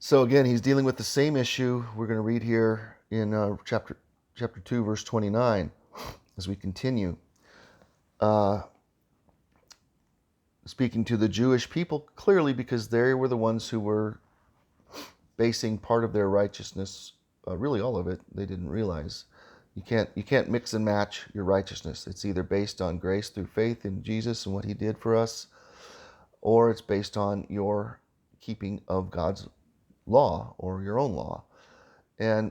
So again, he's dealing with the same issue. We're going to read here in chapter 2, verse 29, as we continue. Speaking to the Jewish people clearly, because they were the ones who were basing part of their righteousness, really all of it. They didn't realize you can't mix and match your righteousness. It's either based on grace through faith in Jesus and what He did for us, or it's based on your keeping of God's law or your own law. And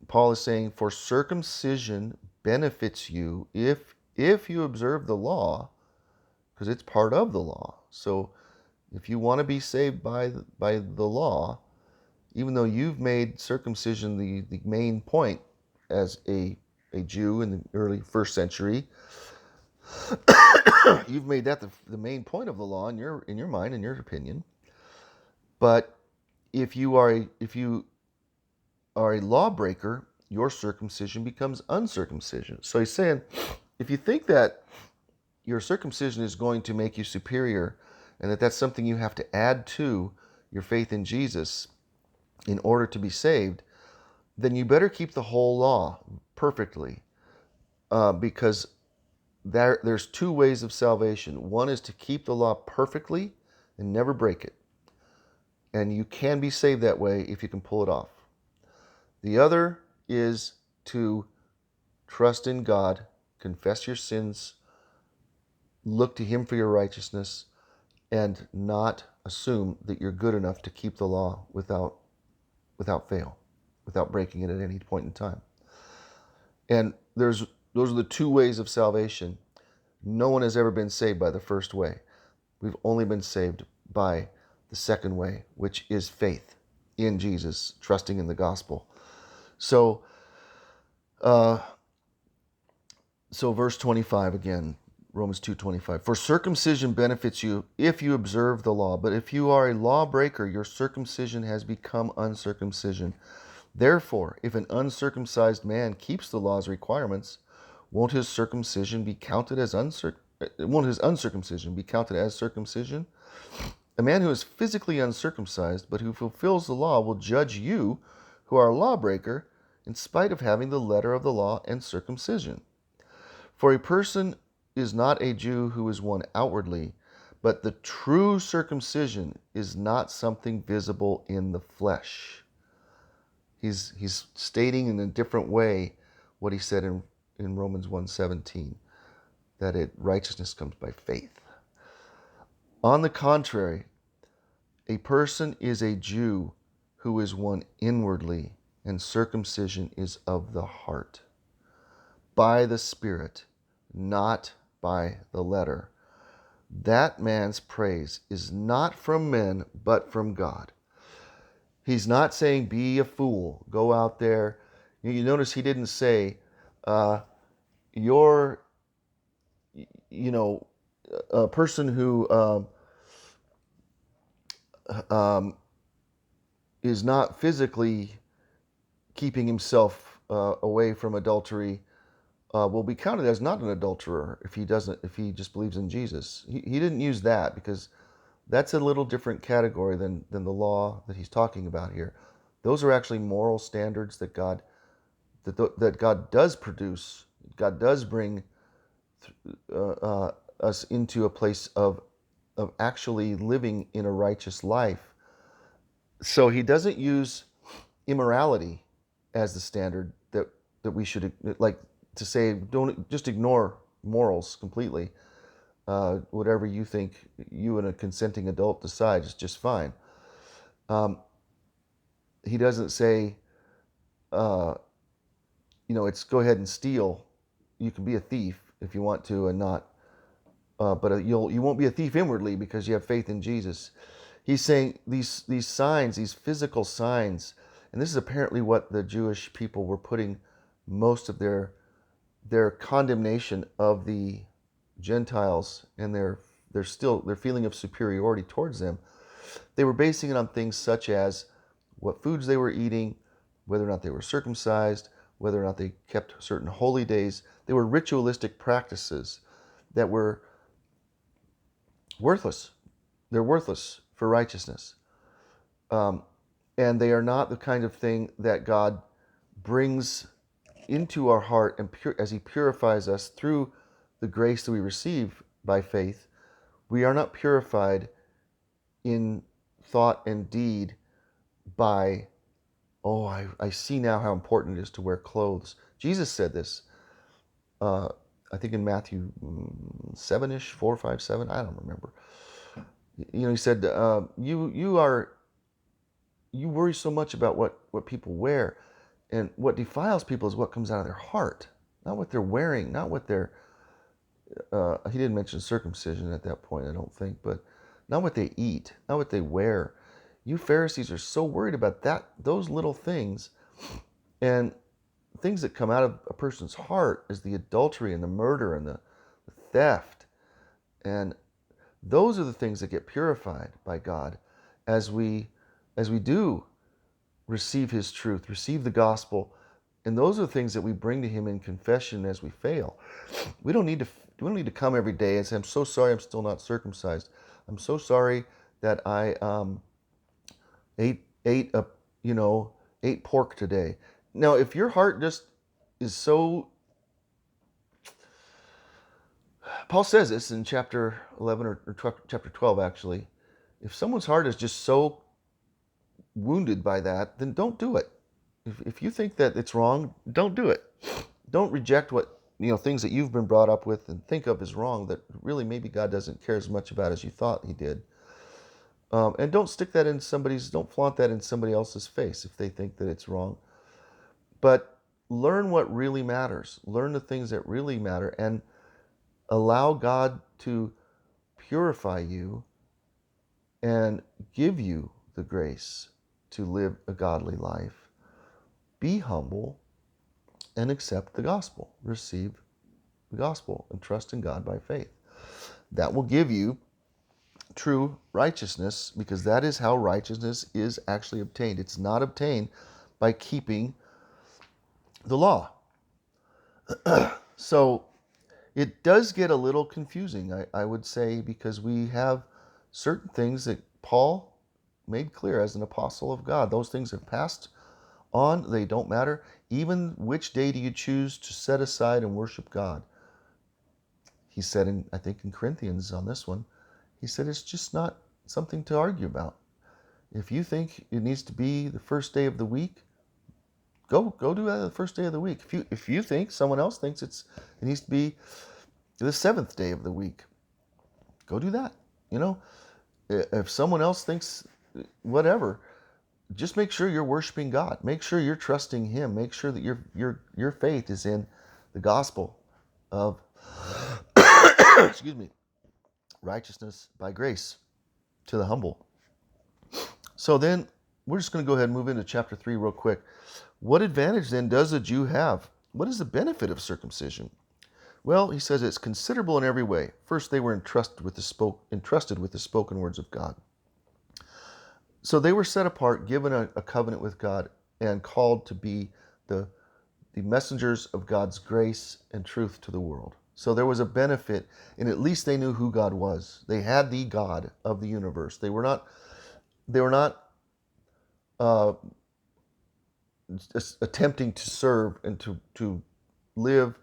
Paul is saying, for circumcision benefits you if you observe the law, because it's part of the law. So if you want to be saved by the law, even though you've made circumcision the main point as a Jew in the early first century, you've made that the main point of the law in your mind, in your opinion. But if you are a lawbreaker, your circumcision becomes uncircumcision. So he's saying, if you think that your circumcision is going to make you superior, and that's something you have to add to your faith in Jesus in order to be saved, then you better keep the whole law perfectly, because there's two ways of salvation. One is to keep the law perfectly and never break it. And you can be saved that way if you can pull it off. The other is to trust in God, confess your sins, look to Him for your righteousness, and not assume that you're good enough to keep the law without fail, without breaking it at any point in time. And those are the two ways of salvation. No one has ever been saved by the first way. We've only been saved by the second way, which is faith in Jesus, trusting in the gospel. So verse 25 again, Romans 2:25. For circumcision benefits you if you observe the law, but if you are a lawbreaker, your circumcision has become uncircumcision. Therefore, if an uncircumcised man keeps the law's requirements, won't his uncircumcision be counted as circumcision? A man who is physically uncircumcised, but who fulfills the law, will judge you, who are a lawbreaker, in spite of having the letter of the law and circumcision. For a person is not a Jew who is one outwardly, but the true circumcision is not something visible in the flesh. He's stating in a different way what he said in Romans 1:17, that righteousness comes by faith. On the contrary, a person is a Jew who is one inwardly, and circumcision is of the heart, by the Spirit, not by the letter. That man's praise is not from men, but from God. He's not saying, be a fool, go out there. You notice he didn't say, you're, a person who is not physically keeping himself away from adultery will be counted as not an adulterer if he just believes in Jesus. He didn't use that, because that's a little different category than the law that he's talking about here. Those are actually moral standards that God does produce. God does bring us into a place of actually living in a righteous life. So he doesn't use immorality as the standard that we should, like, to say, don't just ignore morals completely. Whatever you think you and a consenting adult decide is just fine. He doesn't say, it's go ahead and steal. You can be a thief if you want to, and not, but you won't be a thief inwardly because you have faith in Jesus. He's saying these signs, these physical signs, and this is apparently what the Jewish people were putting most of their condemnation of the Gentiles and their feeling of superiority towards them. They were basing it on things such as what foods they were eating, whether or not they were circumcised, whether or not they kept certain holy days. They were ritualistic practices that were worthless. They're worthless for righteousness. and they are not the kind of thing that God brings into our heart and as He purifies us through the grace that we receive by faith. We are not purified in thought and deed by, oh, I see now how important it is to wear clothes. Jesus said this, uh, I think in Matthew 7-ish, 4, 5, 7, I don't remember. He said, you worry so much about what people wear, and what defiles people is what comes out of their heart, not what they're wearing, not what they're, he didn't mention circumcision at that point, I don't think, but not what they eat, not what they wear. You Pharisees are so worried about those little things, and things that come out of a person's heart is the adultery and the murder and the theft. And those are the things that get purified by God as we do receive His truth, receive the gospel. And those are the things that we bring to Him in confession as we fail. We don't need to come every day and say, I'm so sorry I'm still not circumcised. I'm so sorry that I ate pork today. Now, if your heart just is so, Paul says this in chapter 11 or chapter 12 actually, if someone's heart is just so wounded by that, then don't do it. If you think that it's wrong, don't do it. Don't reject what things that you've been brought up with and think of as wrong that really maybe God doesn't care as much about as you thought He did. And don't flaunt that in somebody else's face if they think that it's wrong. But learn what really matters. Learn the things that really matter and allow God to purify you and give you the grace to live a godly life. Be humble and accept the gospel. Receive the gospel and trust in God by faith. That will give you true righteousness, because that is how righteousness is actually obtained. It's not obtained by keeping the law. So it does get a little confusing, I would say, because we have certain things that Paul made clear as an apostle of God. Those things have passed on. They don't matter. Even which day do you choose to set aside and worship God? He said, I think in Corinthians on this one, he said it's just not something to argue about. If you think it needs to be the first day of the week, go do that the first day of the week. If you think someone else thinks it needs to be the seventh day of the week, go do that. If someone else thinks whatever, just make sure you're worshiping God. Make sure you're trusting Him. Make sure that your faith is in the gospel of excuse me, righteousness by grace to the humble. So then we're just going to go ahead and move into chapter 3 real quick. What advantage then does a Jew have? What is the benefit of circumcision? Well, he says it's considerable in every way. First, they were entrusted with the spoken words of God. So they were set apart, given a covenant with God, and called to be the messengers of God's grace and truth to the world. So there was a benefit, and at least they knew who God was. They had the God of the universe. They were not attempting to serve and to live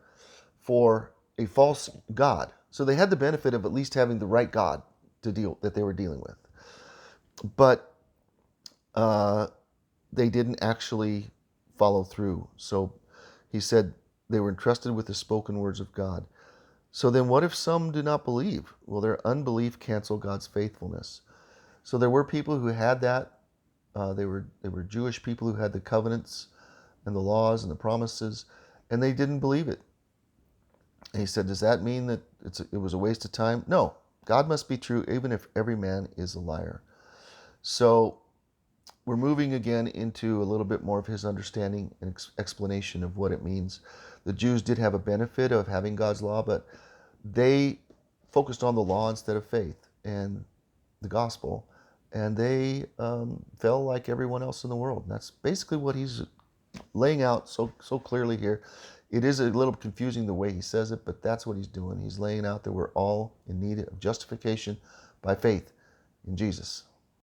for a false God. So they had the benefit of at least having the right God that they were dealing with. But they didn't actually follow through. So he said they were entrusted with the spoken words of God. So then what if some do not believe? Will their unbelief cancel God's faithfulness? So there were people who had that. They were Jewish people who had the covenants and the laws and the promises, and they didn't believe it. And he said, does that mean that it was a waste of time? No. God must be true even if every man is a liar. So we're moving again into a little bit more of his understanding and explanation of what it means. The Jews did have a benefit of having God's law, but they focused on the law instead of faith and the gospel, and they fell like everyone else in the world. And that's basically what he's laying out so clearly here. It is a little confusing the way he says it, but that's what he's doing. He's laying out that we're all in need of justification by faith in Jesus.